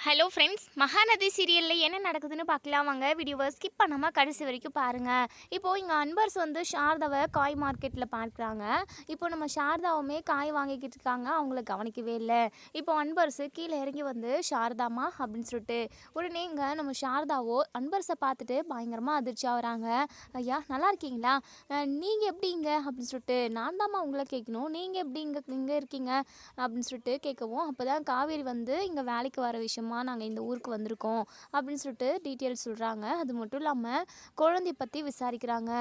Hello friends, Mahanadi சீரியலில் என்ன நடக்குதுன்னு பார்க்கலாம் வாங்க. வீடியோவை ஸ்கிப் பண்ணாமல் கடைசி வரைக்கும் பாருங்கள். இப்போது இங்கே அன்பர்ஸ் வந்து சாரதாவை காய் மார்க்கெட்டில் பார்க்குறாங்க. இப்போ நம்ம சாரதாவுமே காய் வாங்கிக்கிட்டு இருக்காங்க, அவங்கள கவனிக்கவே இல்லை. இப்போ அன்பர்ஸு கீழே இறங்கி வந்து சாரதாமா அப்படின்னு சொல்லிட்டு உடனே இங்கே நம்ம சாரதாவோ அன்பர்ஸை பார்த்துட்டு பயங்கரமாக அதிர்ச்சி ஆகுறாங்க. ஐயா நல்லா இருக்கீங்களா, நீங்கள் எப்படிங்க அப்படின்னு சொல்லிட்டு நான் தாம்மா உங்களை கேட்கணும், நீங்கள் எப்படி இங்கே இருக்கீங்க அப்படின்னு சொல்லிட்டு கேட்கவும், அப்போ தான் காவேரி வந்து இங்கே வேலைக்கு வர விஷயமா நாங்கள் இந்த ஊருக்கு வந்திருக்கோம் அப்படின்னு சொல்லிட்டு டீட்டெயில்ஸ் சொல்கிறாங்க. அது மட்டும் இல்லாமல் குழந்தைய பற்றி விசாரிக்கிறாங்க.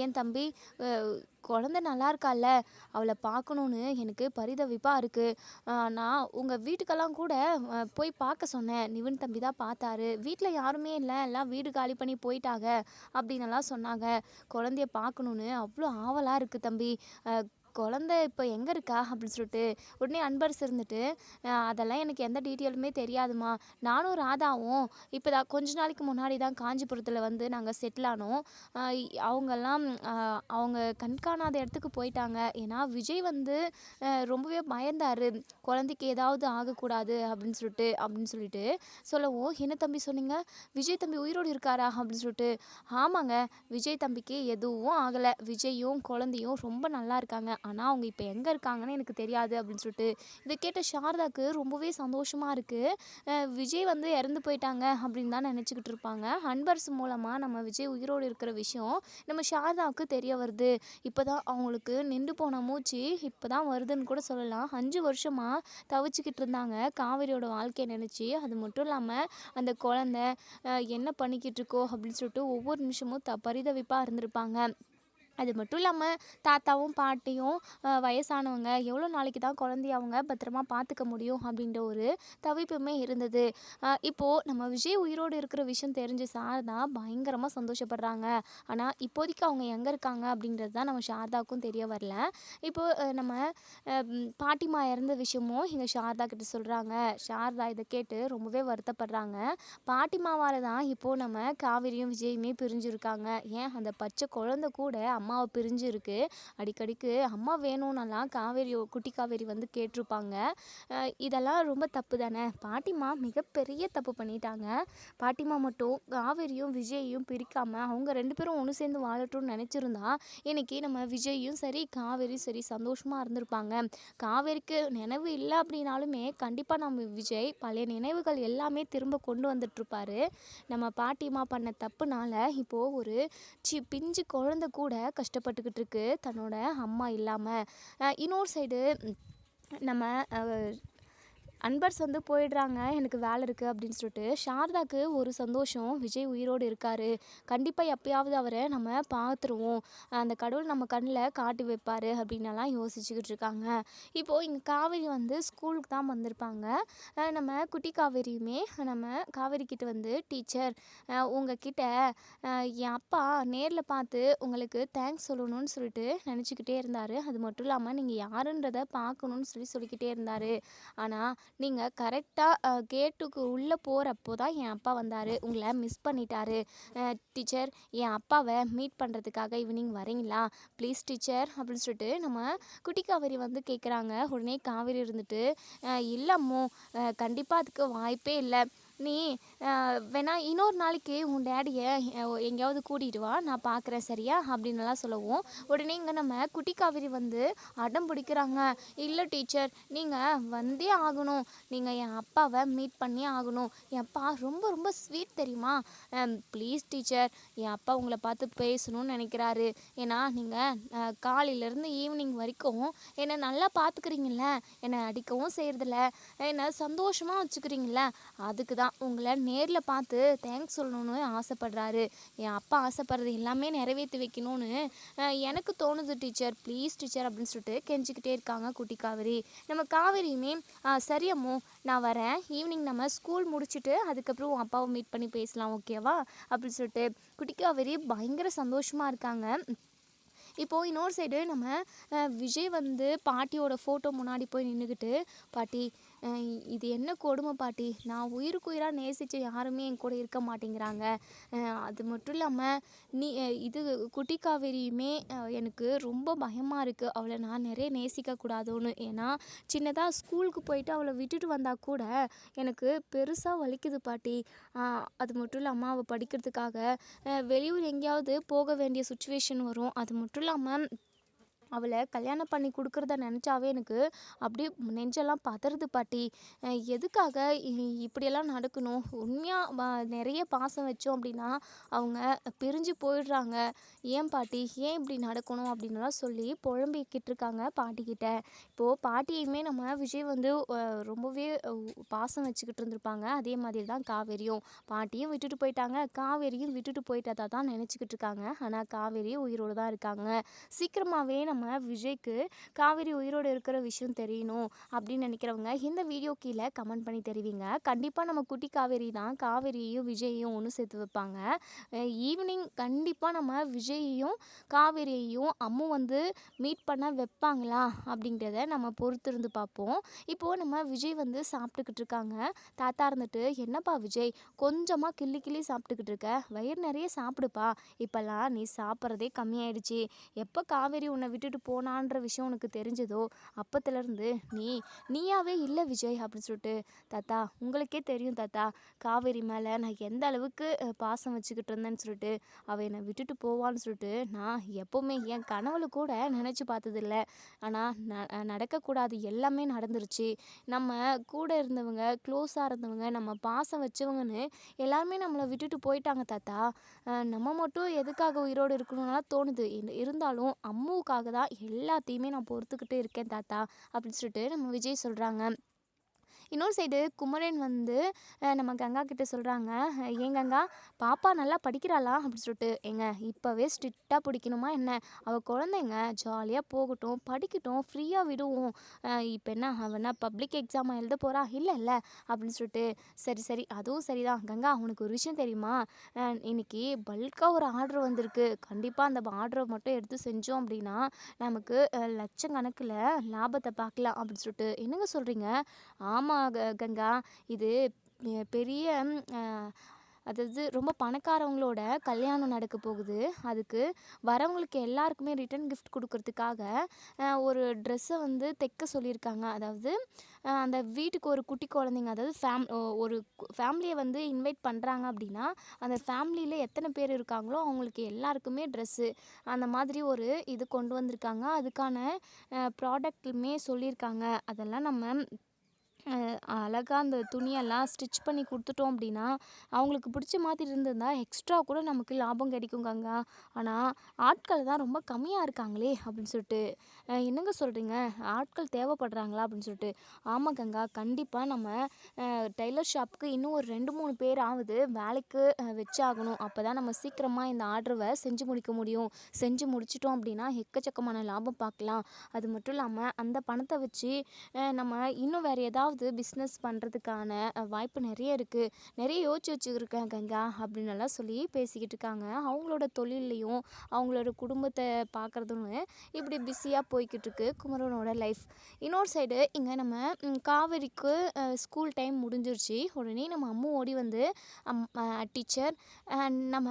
என் தம்பி குழந்த நல்லா இருக்கால்ல, அவளை பார்க்கணுன்னு எனக்கு பரிதவிப்பாக இருக்குது. நான் உங்கள் வீட்டுக்கெல்லாம் கூட போய் பார்க்க சொன்னேன். நிவின் தம்பி தான் பார்த்தாரு. வீட்டில் யாருமே இல்லை, எல்லாம் வீடு காலி பண்ணி போயிட்டாங்க அப்படின்னலாம் சொன்னாங்க. குழந்தைய பார்க்கணுன்னு அவ்வளோ ஆவலாக இருக்குது தம்பி. குழந்தை இப்போ எங்கே இருக்கா அப்படின்னு சொல்லிட்டு உடனே அன்பரசு இருந்துட்டு, அதெல்லாம் எனக்கு எந்த டீட்டெயிலுமே தெரியாதுமா. நானும் ராதாவும் இப்போ தான் கொஞ்ச நாளைக்கு முன்னாடி தான் காஞ்சிபுரத்தில் வந்து நாங்கள் செட்டில் ஆனோம். அவங்கெல்லாம் அவங்க கண்காணாத இடத்துக்கு போயிட்டாங்க. ஏன்னா விஜய் வந்து ரொம்பவே பயந்தார், குழந்தைக்கு ஏதாவது ஆகக்கூடாது அப்படின்னு சொல்லிட்டு சொல்லவும், என்ன தம்பி சொன்னீங்க, விஜய் தம்பி உயிரோடு இருக்காரா அப்படின்னு சொல்லிட்டு. ஆமாங்க, விஜய் தம்பிக்கு எதுவும் ஆகலை, விஜயும் குழந்தையும் ரொம்ப நல்லா இருக்காங்க. ஆனால் அவங்க இப்போ எங்கே இருக்காங்கன்னு எனக்கு தெரியாது அப்படின்னு சொல்லிட்டு இதை கேட்ட சாரதாக்கு ரொம்பவே சந்தோஷமாக இருக்குது. விஜய் வந்து இறந்து போயிட்டாங்க அப்படின்னு தான் நினச்சிக்கிட்டு இருப்பாங்க. அன்பர்ஸ் மூலமாக நம்ம விஜய் உயிரோடு இருக்கிற விஷயம் நம்ம சாரதாவுக்கு தெரிய வருது. இப்போ தான் அவங்களுக்கு நின்று போன மூச்சு இப்போ தான் வருதுன்னு கூட சொல்லலாம். 5 வருஷமாக தவிச்சிக்கிட்டு இருந்தாங்க காவேரியோட வாழ்க்கையை நினச்சி. அது மட்டும் இல்லாமல் அந்த குழந்தை என்ன பண்ணிக்கிட்டு இருக்கோ அப்படின்னு சொல்லிட்டு ஒவ்வொரு நிமிஷமும் பரிதவிப்பாக இருந்திருப்பாங்க. அது மட்டும் இல்லாமல் தாத்தாவும் பாட்டியும் வயசானவங்க எவ்வளோ நாளைக்கு தான் குழந்தைய அவங்க பத்திரமா பார்த்துக்க முடியும் அப்படின்ற ஒரு தவிப்புமே இருந்தது. இப்போது நம்ம விஜய் உயிரோடு இருக்கிற விஷயம் தெரிஞ்ச சாரதா பயங்கரமாக சந்தோஷப்படுறாங்க. ஆனால் இப்போதைக்கு அவங்க எங்கே இருக்காங்க அப்படின்றது தான் நம்ம சாரதாவுக்கும் தெரிய வரல. இப்போது நம்ம பாட்டிமா இறந்த விஷயமும் எங்கள் சாரதா கிட்ட சொல்கிறாங்க. சாரதா இதை கேட்டு ரொம்பவே வருத்தப்படுறாங்க. பாட்டிமாவால் தான் இப்போது நம்ம காவேரியும் விஜயுமே பிரிஞ்சுருக்காங்க. ஏன் அந்த பச்சை குழந்தை கூட அம்மாவை பிரிஞ்சு இருக்கு. அடிக்கடிக்கு அம்மா வேணும்னாலாம் குட்டி காவேரி வந்து கேட்டிருப்பாங்க. இதெல்லாம் ரொம்ப தப்பு தானே. பாட்டிமா மிகப்பெரிய தப்பு பண்ணிட்டாங்க. பாட்டிமா மட்டும் காவேரியும் விஜயையும் பிரிக்காமல் அவங்க 2 பேரும் ஒன்று சேர்ந்து வாழட்டும்னு நினச்சிருந்தா இன்னைக்கு நம்ம விஜயும் சரி காவேரியும் சரி சந்தோஷமாக இருந்திருப்பாங்க. காவேரிக்கு நினைவு இல்லை அப்படின்னாலுமே கண்டிப்பாக நம்ம விஜய் பழைய நினைவுகள் எல்லாமே திரும்ப கொண்டு வந்துட்டுருப்பாரு. நம்ம பாட்டிமா பண்ண தப்புனால இப்போது ஒரு பிஞ்சு குழந்தை கூட கஷ்டப்பட்டுக்கிட்டு இருக்கு தன்னோட அம்மா இல்லாமல். இன்னொரு சைடு நம்ம அன்பர்ஸ் வந்து போயிடுறாங்க, எனக்கு வேலை இருக்குது அப்படின்னு சொல்லிட்டு. சாரதாக்கு ஒரு சந்தோஷம், விஜய் உயிரோடு இருக்கார், கண்டிப்பாக எப்பயாவது அவரை நம்ம பார்த்துருவோம், அந்த கடவுள் நம்ம கண்ணில் காட்டி வைப்பார் அப்படின்னலாம் யோசிச்சுக்கிட்டு இருக்காங்க. இப்போது இங்கே காவேரி வந்து ஸ்கூலுக்கு தான் வந்திருப்பாங்க. நம்ம குட்டி காவேரியுமே நம்ம காவேரி கிட்ட வந்து, டீச்சர் உங்ககிட்ட என் அப்பா நேரில் பார்த்து உங்களுக்கு தேங்க்ஸ் சொல்லணும்னு சொல்லிட்டு நினச்சிக்கிட்டே இருந்தார். அது மட்டும் இல்லாமல் நீங்கள் யாருன்றதை பார்க்கணுன்னு சொல்லிக்கிட்டே இருந்தார். ஆனால் நீங்கள் கரெக்டாக கேட்டுக்கு உள்ளே போகிறப்போ தான் என் அப்பா வந்தார், உங்களை மிஸ் பண்ணிட்டாரு. டீச்சர் என் அப்பாவை மீட் பண்ணுறதுக்காக ஈவினிங் வரீங்களா ப்ளீஸ் டீச்சர் அப்படின்னு சொல்லிட்டு நம்ம குட்டி காவேரி வந்து கேட்குறாங்க. உடனே காவேரி இருந்துட்டு, இல்லைம்மோ கண்டிப்பாக அதுக்கு வாய்ப்பே இல்லை. நீ வேணா இன்னொரு நாளைக்கு உன் டேடியை எங்கேயாவது கூட்டிகிட்டு வா, நான் பார்க்குறேன் சரியா அப்படின்னுலாம் சொல்லவும், உடனே இங்கே நம்ம குட்டி காவேரி வந்து அடம் பிடிக்கிறாங்க. இல்லை டீச்சர் நீங்கள் வந்தே ஆகணும், நீங்கள் என் அப்பாவை மீட் பண்ணியே ஆகணும், என் அப்பா ரொம்ப ரொம்ப ஸ்வீட் தெரியுமா, ப்ளீஸ் டீச்சர் என் அப்பா உங்களை பார்த்து பேசணும்னு நினைக்கிறாரு. ஏன்னா நீங்கள் காலையிலேருந்து ஈவினிங் வரைக்கும் என்னை நல்லா பார்த்துக்கிறீங்கள, என்னை அடிக்கவும் செய்கிறதில்ல, என்னை சந்தோஷமாக வச்சுக்கிறீங்கள, அதுக்கு தான் உங்களை நேரில் பார்த்து தேங்க்ஸ் சொல்லணும்னு ஆசைப்படுறாரு. என் அப்பா ஆசைப்படுறது எல்லாமே நிறைவேற்றி வைக்கணும்னு எனக்கு தோணுது டீச்சர், ப்ளீஸ் டீச்சர் அப்படின்னு சொல்லிட்டு கெஞ்சிக்கிட்டே இருக்காங்க குட்டி காவேரி. நம்ம காவேரியுமே சரியம்மோ நான் வரேன், ஈவினிங் நம்ம ஸ்கூல் முடிச்சுட்டு அதுக்கப்புறம் உன் அப்பாவை மீட் பண்ணி பேசலாம் ஓகேவா அப்படின்னு சொல்லிட்டு குட்டி காவேரி பயங்கர சந்தோஷமாக இருக்காங்க. இப்போது இன்னொரு சைடு நம்ம விஜய் வந்து பாட்டியோட ஃபோட்டோ முன்னாடி போய் நின்றுக்கிட்டு, பாட்டி இது என்ன கொடுமை பாட்டி, நான் உயிருக்கு உயிராக நேசித்த யாருமே என் கூட இருக்க மாட்டேங்கிறாங்க. அது மட்டும் இல்லாமல் நீ இது குட்டி காவேரியுமே எனக்கு ரொம்ப பயமாக இருக்குது, அவளை நான் நிறைய நேசிக்கக்கூடாதோன்னு. ஏன்னா சின்னதாக ஸ்கூலுக்கு போயிட்டு அவளை விட்டுட்டு வந்தால் கூட எனக்கு பெருசாக வலிக்குது பாட்டி. அது மட்டும் இல்லாமல் அவள் படிக்கிறதுக்காக வெளியூர் எங்கேயாவது போக வேண்டிய சுச்சுவேஷன் வரும். அது மட்டும் இல்லாமல் அவளை கல்யாணம் பண்ணி கொடுக்குறத நினச்சாவே எனக்கு அப்படியே நெஞ்செல்லாம் பதறுது பாட்டி. எதுக்காக இப்படியெல்லாம் நடக்கணும்? உண்மையாக நிறைய பாசம் வச்சோம் அப்படின்னா அவங்க பிரிஞ்சு போயிடுறாங்க. ஏன் பாட்டி, ஏன் இப்படி நடக்கணும் அப்படின்னுலாம் சொல்லி புலம்பிக்கிட்டு இருக்காங்க பாட்டிக்கிட்ட. இப்போது பாட்டியுமே நம்ம விஜய் வந்து ரொம்பவே பாசம் வச்சுக்கிட்டு இருந்திருப்பாங்க. அதே மாதிரி தான் காவேரியும். பாட்டியும் விட்டுட்டு போயிட்டாங்க, காவேரியும் விட்டுட்டு போயிட்டதா தான் நினச்சிக்கிட்டு இருக்காங்க. ஆனால் காவேரி உயிரோடு தான் இருக்காங்க. சீக்கிரமாகவே நம்ம விஜய்க்கு காவேரி உயிரோடு இருக்கிற விஷயம் தெரியணும் அப்படின்னு நினைக்கிறவங்க இந்த வீடியோ கீழே கமெண்ட் பண்ணி தெரிவிங்க. கண்டிப்பாக நம்ம குட்டி காவேரி தான் காவேரியையும் விஜயையும் ஒன்று சேர்த்து வைப்பாங்க. ஈவினிங் கண்டிப்பாக நம்ம விஜயையும் காவேரியையும் அம்மு வந்து மீட் பண்ண வைப்பாங்களா அப்படிங்கிறத நம்ம பொறுத்திருந்து பார்ப்போம். இப்போது நம்ம விஜய் வந்து சாப்பிட்டுக்கிட்டு இருக்காங்க. தாத்தா இருந்துட்டு, என்னப்பா விஜய், கொஞ்சமாக கிள்ளி கிள்ளி சாப்பிட்டுக்கிட்டு இருக்க, வயிறு நிறைய சாப்பிடுப்பா, இப்போல்லாம் நீ சாப்பிட்றதே கம்மியாயிடுச்சு. எப்போ காவேரி உன்னை விட்டுட்டு போனான்ற விஷயம் உனக்கு தெரிஞ்சதோ அப்பத்துலேருந்து நீயாவே இல்லை விஜய் அப்படின்னு சொல்லிட்டு. தாத்தா உங்களுக்கே தெரியும் தாத்தா, காவேரி மேலே நான் எந்த அளவுக்கு பாசம் வச்சுக்கிட்டு இருந்தேன்னு சொல்லிட்டு. அவள் என்னை விட்டுட்டு போவான்னு சொல்லிட்டு நான் எப்போவுமே என் கனவுல கூட நினச்சி பார்த்ததில்ல. ஆனால் நடக்கக்கூடாது எல்லாமே நடந்துருச்சு. நம்ம கூட இருந்தவங்க, க்ளோஸாக இருந்தவங்க, நம்ம பாசம் வச்சவங்கன்னு எல்லாருமே நம்மளை விட்டுட்டு போயிட்டாங்க தாத்தா. நம்ம மட்டும் எதுக்காக உயிரோடு இருக்கணும்னாலாம் தோணுது. இருந்தாலும் அம்முவுக்காக தான் எல்லாத்தையுமே நான் பொறுத்துக்கிட்டு இருக்கேன் தாத்தா அப்படின்னு சொல்லிட்டு நம்ம விஜய் சொல்கிறாங்க. இன்னொரு சைடு குமரன் வந்து நம்ம கங்கா கிட்ட சொல்கிறாங்க, ஏன் கங்கா, பாப்பா நல்லா படிக்கிறாளா அப்படின்னு சொல்லிட்டு. ஏங்க இப்போவே ஸ்ட்ரிக்டாக பிடிக்கணுமா என்ன? அவள் குழந்தைங்க ஜாலியாக போகட்டும், படிக்கட்டும், ஃப்ரீயாக விடுவோம். இப்போ என்ன அவனா பப்ளிக் எக்ஸாம் எழுத போகிறா? இல்லை அப்படின்னு சொல்லிட்டு. சரி அதுவும் சரிதான். கங்கா உனக்கு ஒரு விஷயம் தெரியுமா? இன்னைக்கு பல்காக ஒரு ஆர்டர் வந்திருக்கு. கண்டிப்பாக அந்த ஆர்டரை மட்டும் எடுத்து செஞ்சோம் அப்படின்னா நமக்கு லட்சக்கணக்கில் லாபத்தை பார்க்கலாம் அப்படின்னு சொல்லிட்டு. என்னங்க சொல்கிறீங்க? ஆமாம் கங்கா, இது பெரிய அதாவது ரொம்ப பணக்காரவங்களோட கல்யாணம் நடக்க போகுது. அதுக்கு வரவங்களுக்கு எல்லாருக்குமே ரிட்டன் கிஃப்ட் கொடுக்கறதுக்காக ஒரு ட்ரெஸ்ஸை வந்து தைக்க சொல்லியிருக்காங்க. அதாவது அந்த வீட்டுக்கு ஒரு குட்டி குழந்தைங்க, அதாவது ஒரு ஃபேமிலியை வந்து இன்வைட் பண்ணுறாங்க அப்படின்னா அந்த ஃபேமிலியில் எத்தனை பேர் இருக்காங்களோ அவங்களுக்கு எல்லாருக்குமே ட்ரெஸ்ஸு அந்த மாதிரி ஒரு இது கொண்டு வந்திருக்காங்க. அதுக்கான ப்ராடக்ட்டுமே சொல்லியிருக்காங்க. அதெல்லாம் நம்ம அழகாக அந்த துணியெல்லாம் ஸ்டிச் பண்ணி கொடுத்துட்டோம் அப்படின்னா அவங்களுக்கு பிடிச்ச மாதிரி இருந்ததுன்னா எக்ஸ்ட்ரா கூட நமக்கு லாபம் கிடைக்கும் கங்கா. ஆனால் ஆட்கள் தான் ரொம்ப கம்மியாக இருக்காங்களே அப்படின்னு சொல்லிட்டு. என்னங்க சொல்கிறீங்க, ஆட்கள் தேவைப்படுறாங்களா அப்படின்னு சொல்லிட்டு. ஆமாம் கங்கா, கண்டிப்பாக நம்ம டெய்லர் ஷாப்புக்கு இன்னும் ஒரு 2-3 பேர் ஆகுது வேலைக்கு வச்சாகணும். அப்போ தான் நம்ம சீக்கிரமாக இந்த ஆர்டரை செஞ்சு முடிக்க முடியும். செஞ்சு முடிச்சிட்டோம் அப்படின்னா எக்கச்சக்கமான லாபம் பார்க்கலாம். அது மட்டும் இல்லாமல் அந்த பணத்தை வச்சு நம்ம இன்னும் வேறு ஏதாவது பிஸ்னஸ் பண்ணுறதுக்கான வாய்ப்பு நிறைய இருக்குது. நிறைய யோசிச்சு வச்சுருக்கேன் கங்கா அப்படின்னெல்லாம் சொல்லி பேசிக்கிட்டு இருக்காங்க. அவங்களோட தொழில்லையும் அவங்களோட குடும்பத்தை பார்க்குறதுன்னு இப்படி பிஸியாக போய்கிட்டு இருக்கு குமரனோட லைஃப். இன்னொரு சைடு இங்கே நம்ம காவேரிக்கு ஸ்கூல் டைம் முடிஞ்சிருச்சு. உடனே நம்ம அம்மு ஓடி வந்து டீச்சர், நம்ம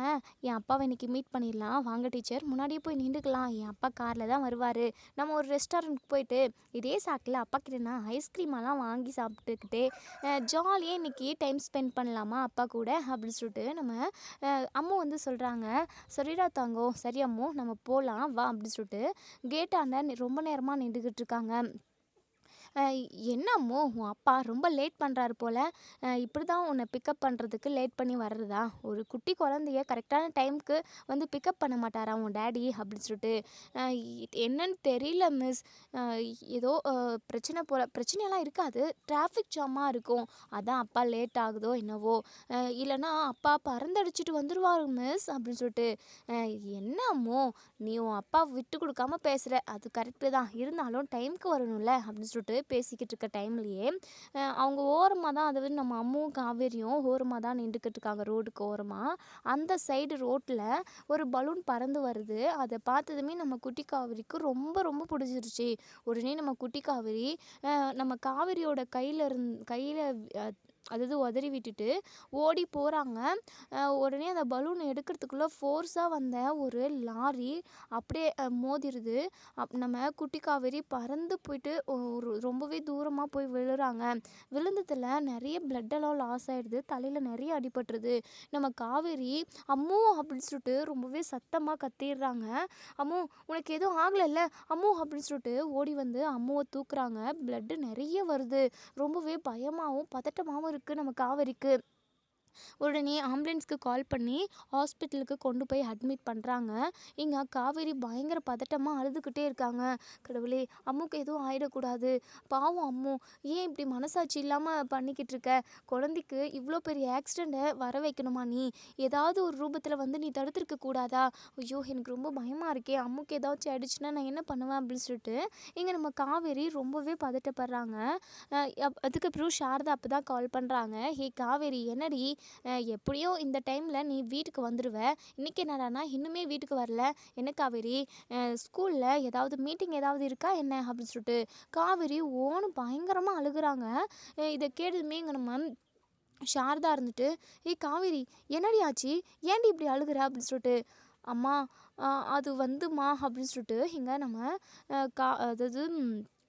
என் அப்பாவை இன்றைக்கி மீட் பண்ணிடலாம் வாங்க டீச்சர், முன்னாடியே போய் நின்றுக்கலாம், என் அப்பா காரில் தான் வருவார், நம்ம ஒரு ரெஸ்டாரண்ட்டுக்கு போயிட்டு இதே சாக்கில் அப்பா கிட்ட நான் ஐஸ்கிரீமெல்லாம் வாங்கி சாப்பிட்டுக்கிட்டே ஜாலியாக இன்றைக்கி டைம் ஸ்பெண்ட் பண்ணலாமா அப்பா கூட அப்படின்னு சொல்லிட்டு நம்ம அம்மு வந்து சொல்கிறாங்க. சரிடா தாங்கோ, சரி அம்மு நம்ம போகலாம் வா அப்படின்னு சொல்லிட்டு கேட்டாண்ட ரொம்ப நேரமாக நின்றுக்கிட்டு இருக்காங்க. என்ன அம்மு, உன் அப்பா ரொம்ப லேட் பண்ணுறாரு போல், இப்படி தான் உன்னை பிக்கப் பண்ணுறதுக்கு லேட் பண்ணி வர்றதா? ஒரு குட்டி குழந்தைய கரெக்டான டைமுக்கு வந்து பிக்கப் பண்ண மாட்டாரா உன் டேடி அப்படின்னு சொல்லிட்டு. என்னன்னு தெரியல மிஸ், ஏதோ பிரச்சனை போல். பிரச்சனையெல்லாம் இருக்காது, டிராஃபிக் ஜாமாக இருக்கும், அதான் அப்பா லேட் ஆகுதோ என்னவோ, இல்லைனா அப்பா பறந்தடிச்சிட்டு வந்துடுவாரு மிஸ் அப்படின்னு சொல்லிட்டு. என்ன அம்மு, நீ உன் அப்பா விட்டு கொடுக்காம பேசுகிற, அது கரெக்டு தான், இருந்தாலும் டைமுக்கு வரணும்ல அப்படின்னு சொல்லிட்டு பேசிக்கிட்டு இருக்க டைம்லேயே அவங்க ஓரமாக தான், அதாவது நம்ம அம்முவும் காவேரியும் ஓரமாக தான் நின்றுக்கிட்டு இருக்காங்க ரோடுக்கு ஓரமாக. அந்த சைடு ரோட்டில் ஒரு பலூன் பறந்து வருது. அதை பார்த்ததுமே நம்ம குட்டி காவேரிக்கு ரொம்ப ரொம்ப பிடிச்சிருச்சு. உடனே நம்ம குட்டி காவேரி நம்ம காவேரியோட கையில் அதாவது உதறி விட்டுட்டு ஓடி போகிறாங்க. உடனே அந்த பலூன் எடுக்கிறதுக்குள்ளே ஃபோர்ஸாக வந்த ஒரு லாரி அப்படியே மோதிருது. நம்ம குட்டி காவேரி பறந்து போயிட்டு ரொம்பவே தூரமாக போய் விழுறாங்க. விழுந்ததில் நிறைய பிளட்டெல்லாம் லாஸ் ஆகிடுது. தலையில் நிறைய அடிபட்டுருது. நம்ம காவேரி அம்மு அப்படின்னு சொல்லிட்டு ரொம்பவே சத்தமாக கத்திடுறாங்க. அம்மு உனக்கு எதுவும் ஆகலைல்ல அம்மு அப்படின்னு சொல்லிட்டு ஓடி வந்து அம்முவை தூக்குறாங்க. பிளட்டு நிறைய வருது. ரொம்பவே பயமாகவும் பதட்டமாகவும் இருக்குது நம்ம காவேரிக்கு. உடனே ஆம்புலன்ஸ்க்கு கால் பண்ணி ஹாஸ்பிட்டலுக்கு கொண்டு போய் அட்மிட் பண்ணுறாங்க. இங்கே காவேரி பயங்கர பதட்டமாக அழுதுகிட்டே இருக்காங்க. கடவுளே, அம்முக்கு எதுவும் ஆகிடக்கூடாது, பாவம் அம்மு, ஏன் இப்படி மனசாட்சி இல்லாமல் பண்ணிக்கிட்டு இருக்க? குழந்தைக்கு இவ்வளோ பெரிய ஆக்சிடெண்ட்டை வர வைக்கணுமா நீ? ஏதாவது ஒரு ரூபத்தில் வந்து நீ தடுத்துருக்க கூடாதா? ஐயோ, எனக்கு ரொம்ப பயமாக இருக்கே, அம்முக்கு ஏதாச்சும் ஆயிடுச்சுன்னா நான் என்ன பண்ணுவேன் அப்படின்னு சொல்லிட்டு இங்கே நம்ம காவேரி ரொம்பவே பதட்டப்படுறாங்க. அதுக்கப்புறம் சாரதா அப்போ தான் கால் பண்ணுறாங்க. ஹே காவேரி, என்னடி எப்படியும் இந்த டைமில் நீ வீட்டுக்கு வந்துடுவ, இன்றைக்கி என்னடானா இன்னுமே வீட்டுக்கு வரல, என்ன காவேரி, ஸ்கூலில் ஏதாவது மீட்டிங் ஏதாவது இருக்கா என்ன அப்படின்னு சொல்லிட்டு காவேரி ஓன்னு பயங்கரமாக அழுகுறாங்க. இதை கேட்டதுமே இங்கே நம்ம சாரதா இருந்துட்டு, ஏய் காவேரி, என்னடி ஆச்சு, ஏன்டி இப்படி அழுகுற அப்படின்னு சொல்லிட்டு, அம்மா அது வந்துமா அப்படின்னு சொல்லிட்டு இங்கே நம்ம அதாவது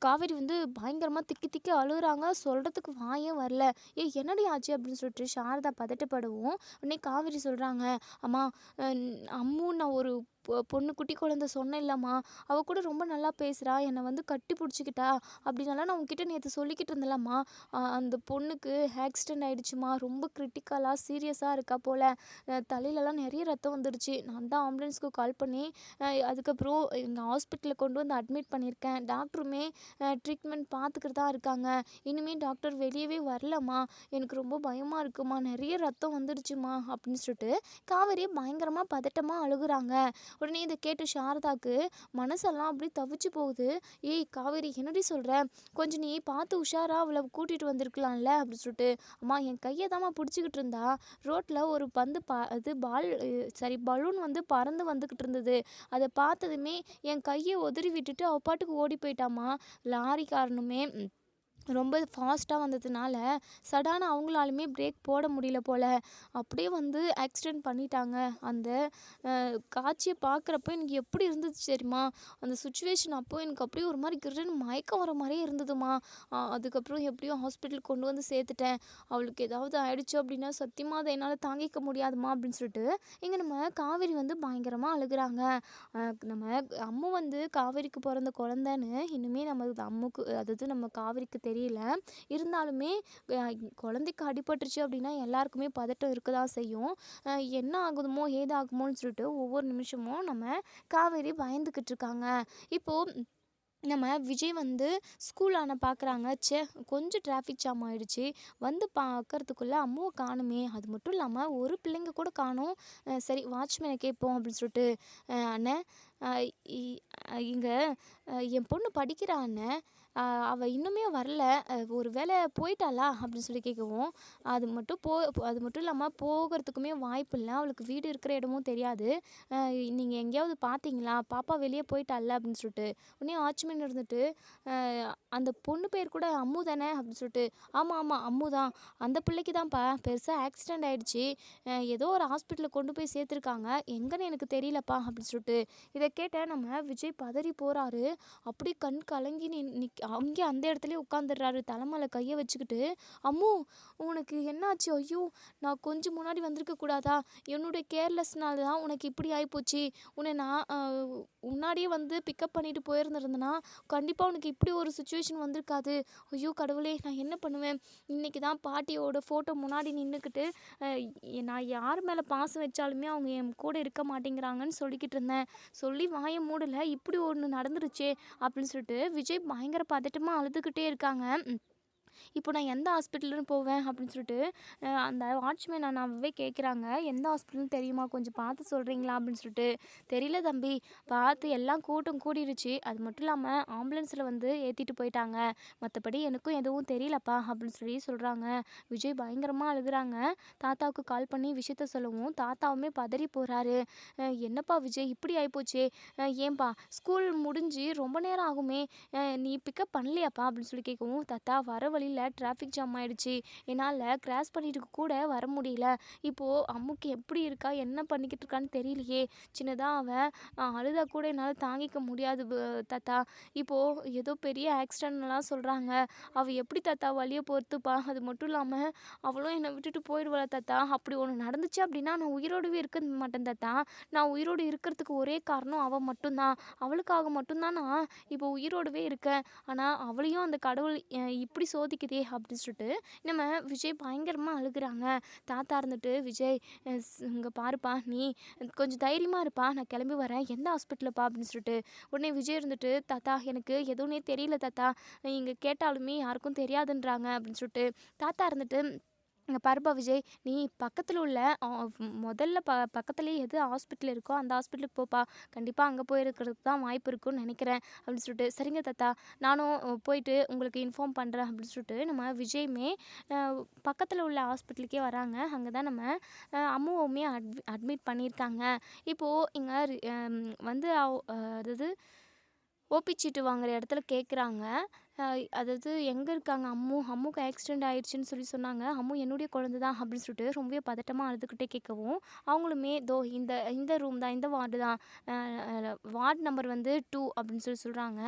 காவேரி வந்து பயங்கரமாக திக்கி திக்கி அழுகுறாங்க. சொல்கிறதுக்கு வாயே வரல. என்னடி ஆச்சு அப்படின்னு சொல்லிட்டு சாரதா பதட்டப்படவும் உடனே காவேரி சொல்கிறாங்க, அம்மா அம்மு, நான் ஒரு பொண்ணு குட்டி குழந்தை சொன்னேன் இல்லைம்மா, அவள் கூட ரொம்ப நல்லா பேசுகிறா, என்னை வந்து கட்டி பிடிச்சிக்கிட்டா அப்படின்னால நான் உங்ககிட்ட நேற்று சொல்லிக்கிட்டு இருந்தேன்லம்மா, அந்த பொண்ணுக்கு ஆக்சிடெண்ட் ஆகிடுச்சுமா, ரொம்ப கிரிட்டிக்கலாக சீரியஸாக இருக்கா போல், தலையிலலாம் நிறைய ரத்தம் வந்துடுச்சு. நான் தான் ஆம்புலன்ஸ்க்கு கால் பண்ணி அதுக்கப்புறம் எங்கள் ஹாஸ்பிட்டலில் கொண்டு வந்து அட்மிட் பண்ணியிருக்கேன். டாக்டருமே ட்ரீட்மெண்ட் பார்த்துக்கிட்டு தான் இருக்காங்க. இனிமேல் டாக்டர் வெளியவே வரலம்மா, எனக்கு ரொம்ப பயமாக இருக்குமா, நிறைய ரத்தம் வந்துடுச்சுமா அப்படின்னு சொல்லிட்டு காவேரி பயங்கரமாக பதட்டமாக அழுகுறாங்க. உடனே இதை கேட்டு சாரதாக்கு மனசெல்லாம் அப்படி தவிச்சு போகுது. ஏய் காவேரி, என்னடி சொல்கிற, கொஞ்சம் நீ பார்த்து உஷாரா அவளை கூட்டிகிட்டு வந்திருக்கலாம்ல அப்படின்னு சொல்லிட்டு, அம்மா என் கையை தாம்மா பிடிச்சிக்கிட்டு இருந்தா, ரோட்டில் ஒரு பந்து பலூன் வந்து பறந்து வந்துக்கிட்டு இருந்தது. அதை பார்த்ததுமே என் கையை உதறி விட்டுட்டு அவ பாட்டுக்கு ஓடி போயிட்டாம்மா. லாரிக்காரனுமே ரொம்ப ஃபாஸ்ட்டாக வந்ததுனால சடான அவங்களாலுமே பிரேக் போட முடியல போல், அப்படியே வந்து ஆக்சிடெண்ட் பண்ணிட்டாங்க. அந்த காட்சியை பார்க்குறப்போ எனக்கு எப்படி இருந்துச்சு தெரியுமா, அந்த சுச்சுவேஷன் அப்போ எனக்கு அப்படியே ஒரு மாதிரி கிருன்னு மயக்கம் வர மாதிரியே இருந்ததுமா. அதுக்கப்புறம் எப்படியும் ஹாஸ்பிட்டலுக்கு கொண்டு வந்து சேர்த்துட்டேன். அவளுக்கு ஏதாவது ஆயிடுச்சு அப்படின்னா சத்தியமாக அதை என்னால் தாங்கிக்க முடியாதுமா அப்படின்னு சொல்லிட்டு இங்கே நம்ம காவேரி வந்து பயங்கரமாக அழுகுறாங்க. நம்ம அம்மு வந்து காவேரிக்கு பிறந்த குழந்தைன்னு இன்னுமே நம்ம அம்முக்கு, அதாவது நம்ம காவேரிக்கு தெரியல. இருந்தாலுமே குழந்தைக்கு அடிபட்டுருச்சு அப்படின்னா எல்லாருக்குமே பதட்டம் இருக்க தான் செய்யும். என்ன ஆகுதுமோ ஏதாகுமோன்னு சொல்லிட்டு ஒவ்வொரு நிமிஷமும் நம்ம காவேரி பயந்துக்கிட்டு இருக்காங்க. இப்போது நம்ம விஜய் வந்து ஸ்கூலான பார்க்குறாங்க. கொஞ்சம் டிராஃபிக் ஜாம் ஆகிடுச்சு, வந்து பார்க்கறதுக்குள்ளே அம்முவை காணுமே, அது மட்டும் இல்லாமல் ஒரு பிள்ளைங்க கூட காணும். சரி வாட்ச்மேனை கேட்போம் அப்படின்னு சொல்லிட்டு, அண்ணன் இங்கே என் பொண்ணு படிக்கிறா அண்ணன், அவள் இன்னுமே வரல, ஒரு வேளை போயிட்டாளா அப்படின்னு சொல்லி கேட்கவும், அது மட்டும் இல்லாமல் போகிறதுக்குமே வாய்ப்பு இல்லை, அவளுக்கு வீடு இருக்கிற இடமும் தெரியாது, நீங்கள் எங்கேயாவது பார்த்தீங்களா, பாப்பா வெளியே போயிட்டால அப்படின்னு சொல்லிட்டு. உடனே வாட்ச்மேன் இருந்துட்டு, அந்த பொண்ணு பேர் கூட அம்மு தானே அப்படின்னு சொல்லிட்டு, ஆமாம் ஆமாம் அம்மு தான், அந்த பிள்ளைக்கு தான்ப்பா பெருசாக ஆக்சிடெண்ட் ஆகிடுச்சி, ஏதோ ஒரு ஹாஸ்பிட்டலில் கொண்டு போய் சேர்த்துருக்காங்க, எங்கன்னு எனக்கு தெரியலப்பா அப்படின்னு சொல்லிட்டு. இதை கேட்ட நம்ம விஜய் பதறி போகிறாரு. அப்படி கண் கலங்கி அங்கே அந்த இடத்துலயே உட்காந்துடுறாரு, தலைமையில கையை வச்சுக்கிட்டு. அம்மு உனக்கு என்னாச்சு? ஐயோ, நான் கொஞ்சம் முன்னாடி வந்திருக்க கூடாதா, என்னுடைய கேர்லெஸ்னால தான் உனக்கு இப்படி ஆகிப்போச்சு, உன்னை நான் முன்னாடியே வந்து பிக்கப் பண்ணிட்டு போயிருந்திருந்தேன்னா கண்டிப்பாக உனக்கு இப்படி ஒரு சுச்சுவேஷன் வந்திருக்காது. ஐயோ கடவுளே, நான் என்ன பண்ணுவேன், இன்றைக்கி தான் பாட்டியோட ஃபோட்டோ முன்னாடி நின்றுக்கிட்டு நான் யார் மேலே பாசம் வச்சாலுமே அவங்க என் கூட இருக்க மாட்டேங்கிறாங்கன்னு சொல்லிக்கிட்டு இருந்தேன், சொல்லி வாயை மூடலை, இப்படி ஒன்று நடந்துருச்சே அப்படின்னு சொல்லிட்டு விஜய் பயங்கர பதட்டமாக அழுதுகிட்டே இருக்காங்க. இப்போ நான் எந்த ஹாஸ்பிட்டல்னு போவேன் அப்படின்னு சொல்லிட்டு அந்த வாட்ச்மேன் அண்ணாவே கேட்குறாங்க. எந்த ஹாஸ்பிட்டல்னு தெரியுமா, கொஞ்சம் பார்த்து சொல்கிறீங்களா அப்படின்னு சொல்லிட்டு. தெரியல தம்பி, பார்த்து எல்லாம் கூட்டம் கூடிருச்சு, அது மட்டும் இல்லாமல் ஆம்புலன்ஸில் வந்து ஏற்றிட்டு போயிட்டாங்க, மற்றபடி எனக்கும் எதுவும் தெரியலப்பா அப்படின்னு சொல்லி சொல்கிறாங்க. விஜய் பயங்கரமாக அழுகுறாங்க. தாத்தாவுக்கு கால் பண்ணி விஷயத்த சொல்லவும் தாத்தாவுமே பதறி போகிறாரு. என்னப்பா விஜய் இப்படி ஆகிப்போச்சே, ஏன்பா ஸ்கூல் முடிஞ்சு ரொம்ப நேரம் ஆகுமே, நீ பிக்கப் பண்ணலையாப்பா அப்படின்னு சொல்லி கேட்கவும், தாத்தா வர வழியில் டிராஃபிக் ஜாம் ஆகிடுச்சி, என்னால் கிராஸ் பண்ணிட்டு கூட வர முடியல, இப்போது அம்முக்கு எப்படி இருக்கா என்ன பண்ணிக்கிட்டு இருக்கான்னு தெரியலையே, சின்னதாக அவன் அழுதா கூட என்னால் தாங்கிக்க முடியாது தாத்தா, இப்போது ஏதோ பெரிய ஆக்சிடென்ட்லாம் சொல்கிறாங்க, அவள் எப்படி தாத்தா வழியை பொறுத்துப்பா, அது மட்டும் இல்லாமல் அவளும் என்னை விட்டுட்டு போயிடுவாளா தாத்தா, அப்படி ஒன்று நடந்துச்சு அப்படின்னா நான் உயிரோடவே இருக்க மாட்டேன் தாத்தா, நான் உயிரோடு இருக்கிறதுக்கு ஒரே காரணம் அவள் மட்டும்தான், அவளுக்காக மட்டும்தான் நான் இப்போ உயிரோடவே இருக்கேன், ஆனால் அவளையும் அந்த கடவுள் இப்படி சோதிக்குதே அப்படின்னு சொல்லிட்டு நம்ம விஜய் பயங்கரமாக அழுகுறாங்க. தாத்தா இருந்துட்டு, விஜய் இங்கே பாருப்பா, நீ கொஞ்சம் தைரியமாக இருப்பா, நான் கிளம்பி வரேன், எந்த ஹாஸ்பிட்டலுப்பா அப்படின்னு சொல்லிட்டு. உடனே விஜய் இருந்துட்டு, தாத்தா எனக்கு எதுவுமே தெரியல தாத்தா, இங்கே கேட்டாலுமே யாருக்கும் தெரியாதுன்றாங்க அப்படின்னு சொல்லிட்டு. தாத்தா இருந்துட்டு, இங்கே பாருப்பா விஜய், நீ பக்கத்தில் உள்ள முதல்ல பக்கத்துலேயே எது ஹாஸ்பிட்டல் இருக்கோ அந்த ஹாஸ்பிட்டலுக்கு போப்பா, கண்டிப்பாக அங்கே போயிருக்கிறதுக்கு தான் வாய்ப்பு இருக்குன்னு நினைக்கிறேன் அப்படின்னு சொல்லிட்டு. சரிங்க தாத்தா, நானும் போயிட்டு உங்களுக்கு இன்ஃபார்ம் பண்ணுறேன் அப்படின்னு சொல்லிட்டு நம்ம விஜயுமே பக்கத்தில் உள்ள ஹாஸ்பிட்டலுக்கே வராங்க. அங்கே தான் நம்ம அம்முவுமே அட்மிட் பண்ணியிருக்காங்க. இப்போது இங்கே வந்து அதாவது ஓபி சீட்டு வாங்குற இடத்துல கேட்குறாங்க. அதாவது எங்கே இருக்காங்க அம்முக்கு ஆக்சிடெண்ட் ஆயிடுச்சுன்னு சொன்னாங்க. அம்மு என்னுடைய குழந்தை தான் அப்படின்னு சொல்லிட்டு ரொம்பவே பதட்டமாக அழுதுகிட்டே கேட்கவும், அவங்களுமே இதோ இந்த ரூம் தான், இந்த வார்டு தான், வார்டு நம்பர் வந்து 2 அப்படின்னு சொல்கிறாங்க.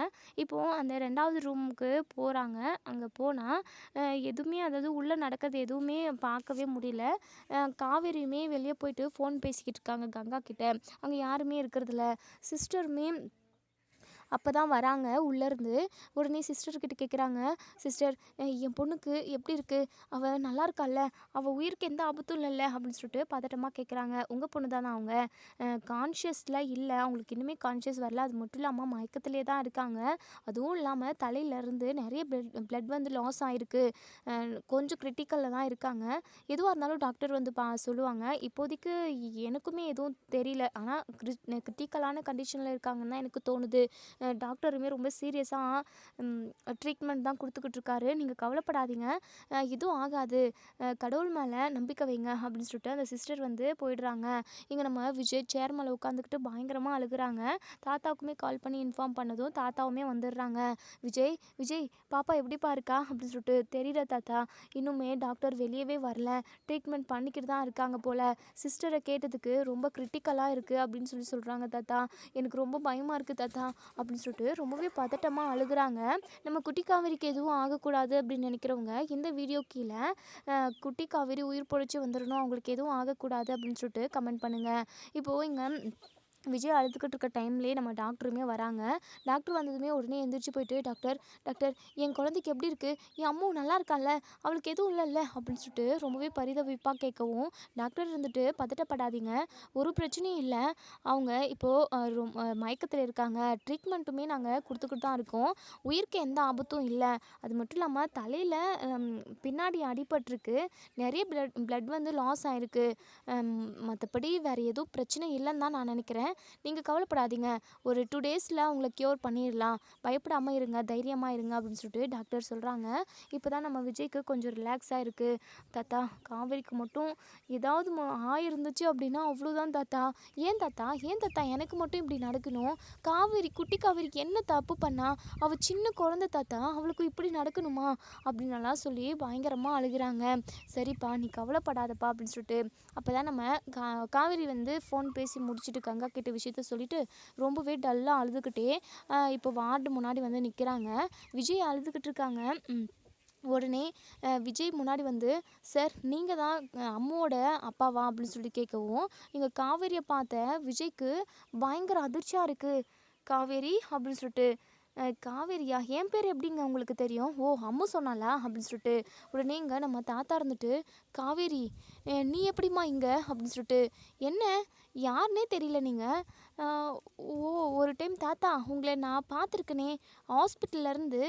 இப்போது அந்த 2வது ரூமுக்கு போகிறாங்க. அங்கே போனால் எதுவுமே, அதாவது உள்ளே நடக்கிறது எதுவுமே பார்க்கவே முடியல. காவேரியுமே வெளியே போயிட்டு ஃபோன் பேசிக்கிட்டு இருக்காங்க கங்கா கிட்ட. அங்கே யாருமே இருக்கிறதில்ல. சிஸ்டருமே அப்போ தான் வராங்க உள்ளேருந்து. உடனே சிஸ்டர்கிட்ட கேட்குறாங்க, சிஸ்டர் என் பொண்ணுக்கு எப்படி இருக்குது, அவள் நல்லா இருக்கால்ல, அவள் உயிருக்கு எந்த ஆபத்தும் இல்லைல்ல அப்படின்னு சொல்லிட்டு பதட்டமாக கேட்குறாங்க. உங்கள் பொண்ணு தானே அவங்க, கான்ஷியஸில் இல்லை, அவங்களுக்கு இன்னுமே கான்ஷியஸ் வரல, அது மட்டும் இல்லாமல் மயக்கத்திலே தான் இருக்காங்க, அதுவும் இல்லாமல் தலையிலேருந்து நிறைய பிளட் வந்து லாஸ் ஆகிருக்கு, கொஞ்சம் கிரிட்டிக்கலில் தான் இருக்காங்க, எதுவாக இருந்தாலும் டாக்டர் வந்து சொல்லுவாங்க, இப்போதைக்கு எனக்குமே எதுவும் தெரியல, ஆனால் கிரிட்டிக்கலான கண்டிஷனில் இருக்காங்கன்னு தான் எனக்கு தோணுது, டாக்டருமே ரொம்ப சீரியஸாக ட்ரீட்மெண்ட் தான் கொடுத்துக்கிட்டு இருக்காரு, நீங்கள் கவலைப்படாதீங்க, எதுவும் ஆகாது, கடவுள் மேலே நம்பிக்கை வைங்க அப்படின்னு சொல்லிட்டு அந்த சிஸ்டர் வந்து போயிடுறாங்க. இங்கே நம்ம விஜய் சேர் மேலே உட்காந்துக்கிட்டு பயங்கரமாக அழுகுறாங்க. தாத்தாவுக்குமே கால் பண்ணி இன்ஃபார்ம் பண்ணதும் தாத்தாவுமே வந்துடுறாங்க. விஜய் விஜய் பாப்பா எப்படிப்பா இருக்கா அப்படின்னு சொல்லிட்டு. தெரியல தாத்தா, இன்னுமே டாக்டர் வெளியவே வரல, ட்ரீட்மெண்ட் பண்ணிக்கிட்டு தான் இருக்காங்க போல், சிஸ்டரை கேட்டதுக்கு ரொம்ப கிரிட்டிக்கலாக இருக்குது அப்படின்னு சொல்கிறாங்க தாத்தா, எனக்கு ரொம்ப பயமாக இருக்குது தாத்தா அப்படின்னு சொல்லிட்டு ரொம்பவே பதட்டமாக அழுகுறாங்க. நம்ம குட்டி காவேரிக்கு எதுவும் ஆகக்கூடாது அப்படின்னு நினைக்கிறவங்க இந்த வீடியோ கீழே குட்டி காவேரி உயிர் பொழைச்சி வந்துடணும், அவங்களுக்கு எதுவும் ஆகக்கூடாது அப்படின்னு சொல்லிட்டு கமெண்ட் பண்ணுங்கள். இப்போது இங்கே விஜய் அழுதுகிட்டு இருக்க டைம்லேயே நம்ம டாக்டருமே வராங்க. டாக்டர் வந்ததுமே உடனே எந்திரிச்சு போயிட்டு, டாக்டர் டாக்டர் என் குழந்தைக்கு எப்படி இருக்குது, என் அம்மா நல்லா இருக்கான்ல, அவளுக்கு எதுவும் இல்லைல்ல அப்படின்னு சொல்லிட்டு ரொம்பவே பரிதவிப்பாக கேட்கவும், டாக்டர் இருந்துட்டு பதட்டப்படாதீங்க, ஒரு பிரச்சனையும் இல்லை, அவங்க இப்போது மயக்கத்தில் இருக்காங்க, ட்ரீட்மெண்ட்டுமே நாங்கள் கொடுத்துக்கிட்டு தான் இருக்கோம், உயிருக்கு எந்த ஆபத்தும் இல்லை, அது மட்டும் இல்லாமல் தலையில் பின்னாடி அடிபட்டிருக்கு, நிறைய பிளட் வந்து லாஸ் ஆகிருக்கு, மற்றபடி வேறு எதுவும் பிரச்சனை இல்லைன்னு தான் நான் நினைக்கிறேன், நீங்கள் கவலைப்படாதீங்க, ஒரு 2 டேஸில் அவங்கள க்யூர் பண்ணிடலாம், பயப்படாமல் இருங்க, தைரியமாக இருங்க அப்படின்னு சொல்லிட்டு டாக்டர் சொல்கிறாங்க. இப்போ தான் நம்ம விஜய்க்கு கொஞ்சம் ரிலாக்ஸாக இருக்குது. தாத்தா காவேரிக்கு மட்டும் ஏதாவது ஆயிருந்துச்சு அப்படின்னா அவ்வளோதான் தாத்தா, ஏன் தாத்தா எனக்கு மட்டும் இப்படி நடக்கணும், குட்டி காவேரிக்கு என்ன தப்பு பண்ணா, அவள் சின்ன குழந்தை தாத்தா, அவளுக்கு இப்படி நடக்கணுமா அப்படின்னலாம் சொல்லி பயங்கரமாக அழுகிறாங்க. சரிப்பா நீ கவலைப்படாதப்பா அப்படின்னு சொல்லிட்டு. அப்போ தான் நம்ம காவேரி வந்து ஃபோன் பேசி முடிச்சுட்டு கங்கா கிட்ட விஷயத்த சொல்லிவிட்டு ரொம்பவே டல்லாக அழுதுகிட்டே இப்போ வார்டு முன்னாடி வந்து நிற்கிறாங்க. விஜய் அழுதுகிட்டு இருக்காங்க. உடனே விஜய் முன்னாடி வந்து, சார் நீங்கள் தான் அம்முவோட அப்பாவா அப்படின்னு சொல்லி கேட்கவும், இங்கே காவேரியை பார்த்த விஜய்க்கு பயங்கர அதிர்ச்சியாக இருக்குது. காவேரி அப்படின்னு சொல்லிட்டு, காவேரியா? என் பேர் எப்படிங்க உங்களுக்கு தெரியும்? ஓ! அம்மு சொன்னாளா? அப்படின்னு சொல்லிட்டு, உடனேங்க நம்ம தாத்தா இருந்துட்டு, "காவேரி நீ எப்படிம்மா இங்க?" அப்படின்னு சொல்லிட்டு, "என்ன? யாருன்னே தெரியல நீங்க." அ "ஓ! ஒரு டைம் தாத்தா உங்கள நான் பார்த்துருக்கனே, ஹாஸ்பிட்டல்லேருந்து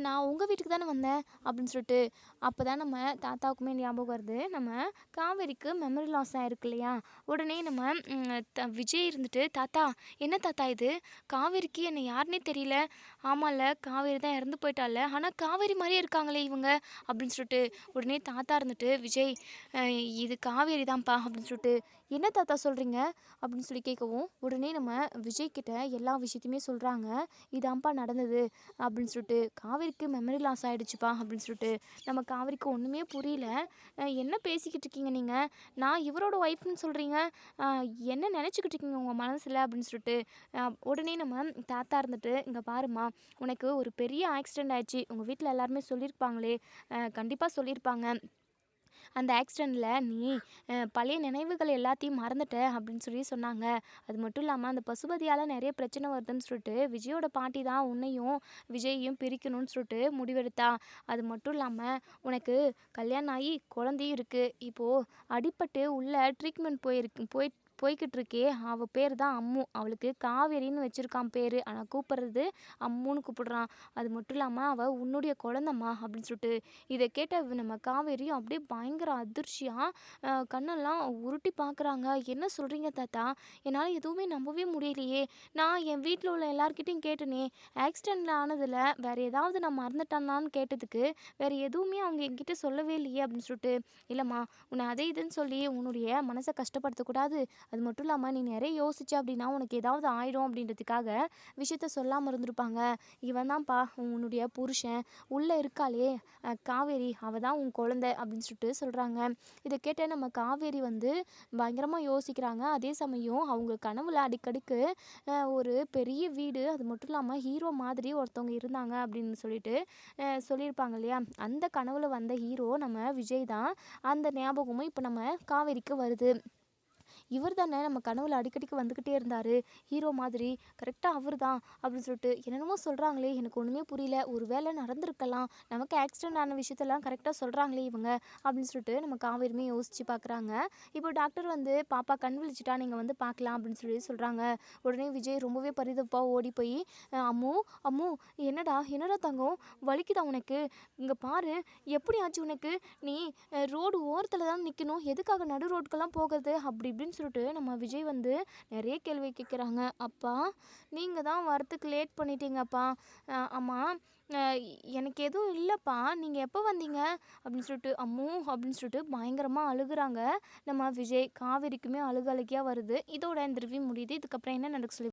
நான் உங்க வீட்டுக்கு தானே வந்தேன்." அப்படின்னு சொல்லிட்டு, அப்பதான் நம்ம தாத்தாவுக்குமே ஞாபகம் வருது. நம்ம காவேரிக்கு மெமரி லாஸ் ஆயிருக்கு இல்லையா? உடனே நம்ம விஜய் இருந்துட்டு, "தாத்தா, என்ன தாத்தா இது? காவேரிக்கு என்ன யாருன்னே தெரியல." "ஆமால்ல, காவேரி தான் இறந்து போயிட்டால்ல. ஆனா காவேரி மாரியே இருக்காங்களே இவங்க." அப்படின்னு சொல்லிட்டு, உடனே தாத்தா இருந்துட்டு, "விஜய் அ இது காவேரி தான்ப்பா." அப்படின்னு சொல்லிட்டு, "என்ன தாத்தா சொல்றீங்க?" அப்படின்னு சொல்லி கேட்கவும், உடனே நம்ம விஜய் கிட்ட எல்லா விஷயத்தையுமே சொல்றாங்க. "இதான்ப்பா நடந்தது." அப்படின்னு சொல்லிட்டு, "காவேரிக்கு மெமரி லாஸ் ஆயிடுச்சுப்பா." அப்படின்னு சொல்லிட்டு, நம்ம காவேரிக்கு ஒண்ணுமே புரியல. "என்ன பேசிக்கிட்டு இருக்கீங்க நீங்க? நான் இவரோட ஒய்ஃப்ன்னு சொல்றீங்க. அ என்ன நெனச்சுக்கிட்டு இருக்கீங்க உங்க மனசுல?" அப்படின்னு சொல்லிட்டு, உடனே நம்ம தாத்தா இருந்துட்டு, "இங்க பாரும்மா, உனக்கு ஒரு பெரிய ஆக்சிடென்ட் ஆயிடுச்சு. உங்க வீட்ல எல்லாருமே சொல்லியிருப்பாங்களே, கண்டிப்பா சொல்லியிருப்பாங்க. அந்த ஆக்சிடென்ட்ல நீ பழைய நினைவுகள் எல்லாத்தையும் மறந்துட்ட." அப்படின்னு சொல்லி சொன்னாங்க. அது மட்டும் இல்லாம அந்த பசுபதியால நெறைய பிரச்சனை வருதுன்னு சொல்லிட்டு, விஜயோட பாட்டி தான் உன்னையும் விஜயையும் பிரிக்கணும்னு சொல்லிட்டு முடிவெடுத்தா. அது மட்டும் இல்லாம உனக்கு கல்யாணம் ஆகி குழந்தையும் இருக்கு. இப்போ அடிபட்டு உள்ள ட்ரீட்மெண்ட் போய்க்கிட்டு இருக்கே, அவ பேர் தான் அம்மு. அவளுக்கு காவேரின்னு வச்சிருக்கான் பேரு. ஆனா கூப்பிடுறது அம்முன்னு கூப்பிடுறான். அது மட்டும் இல்லாம அவ உன்னுடைய குழந்தம்மா." அப்படின்னு சொல்லிட்டு, இத கேட்ட நம்ம காவேரியும் அப்படியே பயங்கர அதிர்ச்சியா கண்ணெல்லாம் உருட்டி பார்க்குறாங்க. "என்ன சொல்றீங்க தாத்தா? என்னால எதுவுமே நம்பவே முடியலையே. நான் என் வீட்ல உள்ள எல்லார்கிட்டயும் கேட்டேனே, ஆக்சிடென்ட்ல ஆனதுல வேற ஏதாவது நான் மறந்துட்டேனான்னு கேட்டதுக்கு, வேற எதுவுமே அவங்க என்கிட்ட சொல்லவே இல்லையே." அப்படின்னு சொல்லிட்டு, "இல்லம்மா, உன்னை அது இதுன்னு சொல்லி உன்னுடைய மனச கஷ்டப்படுத்தக்கூடாது. அது மட்டும் இல்லாம நீ நெறைய யோசிச்ச அப்படின்னா உனக்கு ஏதாவது ஆயிடும் அப்படின்றதுக்காக விஷயத்த சொல்லாம இருந்திருப்பாங்க. இவன் தான்ப்பா உன்னுடைய புருஷன். உள்ள இருக்காளே காவேரி, அவ தான் உன் குழந்தை." அப்படின்னு சொல்லிட்டு சொல்றாங்க. இத கேட்ட நம்ம காவேரி வந்து பயங்கரமா யோசிக்கிறாங்க. அதே சமயம் அவங்க கனவுல அடிக்கடிக்கு ஒரு பெரிய வீடு, அது மட்டும் இல்லாம ஹீரோ மாதிரி ஒருத்தவங்க இருந்தாங்க அப்படின்னு சொல்லிட்டு சொல்லியிருப்பாங்க இல்லையா? அந்த கனவுல வந்த ஹீரோ நம்ம விஜய் தான். அந்த ஞாபகமும் இப்ப நம்ம காவேரிக்கு வருது. "இவர் தானே நம்ம கனவுல அடிக்கடிக்கு வந்துக்கிட்டே இருந்தாரு, ஹீரோ மாதிரி. கரெக்டா அவர் தான்." அப்படின்னு சொல்லிட்டு என்னென்னமோ சொல்கிறாங்களே, எனக்கு ஒன்றுமே புரியல. ஒரு வேளை நடந்திருக்கலாம். நமக்கு ஆக்சிடென்ட் ஆன விஷயத்தெல்லாம் கரெக்டாக சொல்கிறாங்களே இவங்க, அப்படின்னு சொல்லிட்டு நம்ம காவேரியுமே யோசிச்சு பார்க்குறாங்க. இப்போ டாக்டர் வந்து, "பாப்பா கண் விழிச்சிட்டா, நீங்கள் வந்து பார்க்கலாம்." அப்படின்னு சொல்லி சொல்கிறாங்க. உடனே விஜய் ரொம்பவே பரிதப்பா ஓடி போய், "அம்மு, அம்மு, என்னடா என்னடா தங்கம், வலிக்குதா உனக்கு? இங்கே பாரு, எப்படி ஆச்சு உனக்கு? நீ ரோடு ஓரத்தில் தான் நிற்கணும், எதுக்காக நடு ரோட்டுக்கெல்லாம் போகிறது?" அப்படி இப்படின்னு சொல்லிட்டு நம்ம விஜய் வந்து நிறைய கேள்வி கேட்குறாங்க. "அப்பா, நீங்கள் தான் வரத்துக்கு லேட் பண்ணிட்டீங்கப்பா." ஆமாம், எனக்கு எதுவும் இல்லைப்பா, நீங்கள் எப்போ வந்தீங்க?" அப்படின்னு சொல்லிட்டு, "அம்மு" அப்படின்னு சொல்லிட்டு பயங்கரமாக அழுகுறாங்க நம்ம விஜய். காவேரிக்குமே அழுகையா வருது. இதோட இந்த ரிவ்யூ முடியுது. இதுக்கப்புறம் என்ன நடக்க சொல்லி